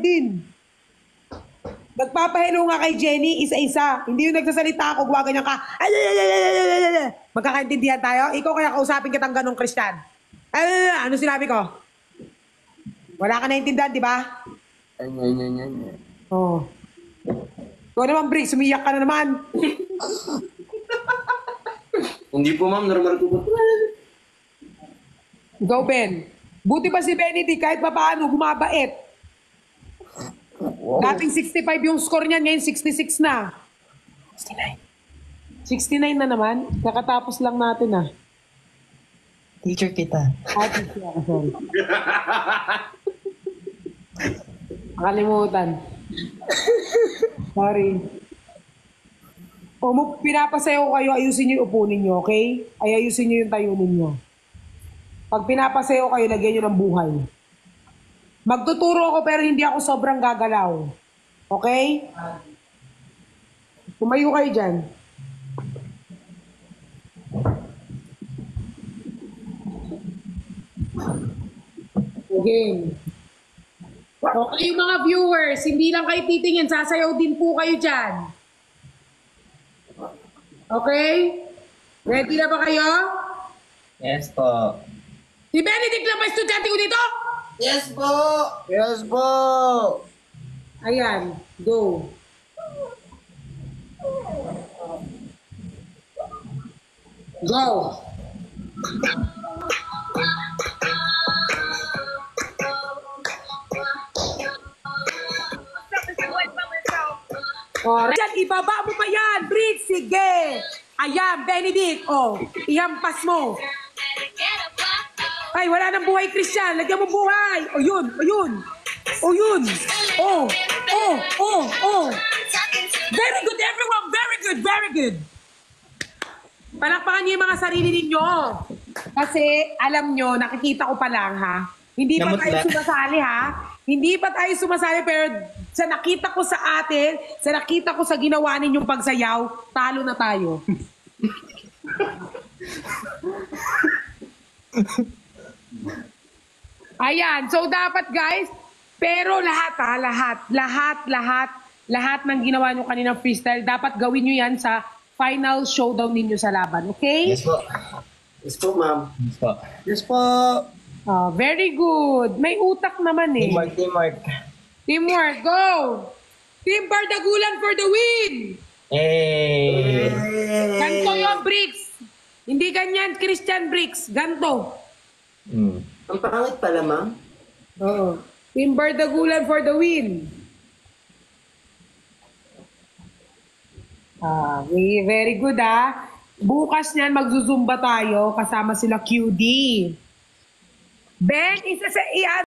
din. Nagpapahelo nga kay Jenny, isa-isa. Hindi yung nagsasalita ako, gumaganyan ka. Ay, ay, ay, ay, ay, ay, ay, ay. Magkakaintindihan tayo? Ikaw kaya kausapin kitang ganong Christian. Ay, ay, ay, ano sinabi ko? Wala ka naintindihan, di ba? Oo. Ikaw naman, Briggs, sumiyak ka na naman. Hindi po, ma'am. Normal po po. Ikaw, Ben. Buti pa si Benedict, kahit pa paano, gumabait. Dating 65 yung score niyan, ngayon 66 na. 69 na naman. Kakatapos lang natin ah. Teacher kita. Teacher ako, sorry. Nakalimutan. Sorry. O, pinapasayaw ko kayo, ayusin niyo yung upo ninyo, okay? Ay, ayusin niyo yung tayo ninyo. Pag pinapasayaw kayo, lagyan niyo ng buhay. Magtuturo ako pero hindi ako sobrang gagalaw. Okay? Tumayo kayo dyan. Again. Okay, yung mga viewers, hindi lang kayo titingin, sasayaw din po kayo dyan. Okay? Ready na ba kayo? Yes po. Si Benedict lang ba estudyante ko dito? Yes po! Yes po! Ayan, go. Go. Diyan, ibaba mo pa yan, Briggs, sige. Ayan, Benedict, oh, ihampas mo. Ay, wala nang buhay, Christian. Lagyan mo buhay. O yun, o yun. O yun. Oh, oh, oh, oh. Very good, everyone. Very good, very good. Palakpakan niyo yung mga sarili ninyo. Kasi, alam nyo, nakikita ko pa lang, ha? Hindi pa tayo sumasali, ha? Hindi pa tayo sumasali, pero sa nakita ko sa atin, sa nakita ko sa ginawa ninyong pagsayaw, talo na tayo. Ayan, so dapat guys, pero lahat ng ginawa nyo kaninang freestyle, dapat gawin nyo yan sa final showdown ninyo sa laban, okay? Yes po. Yes po, ma'am. Yes po. Yes po. Oh, very good. May utak naman eh. Teamwork, teamwork. Teamwork, go! Team Bardagulan for the win! Hey! Ganto yung Briggs. Hindi ganyan, Christian Briggs. Ganto. Ang pangit pala, ma'am. Oo. Team Bardagulan for the win. Very good Bukas niyan magzuzumba tayo kasama sila QD. Ben, isa sa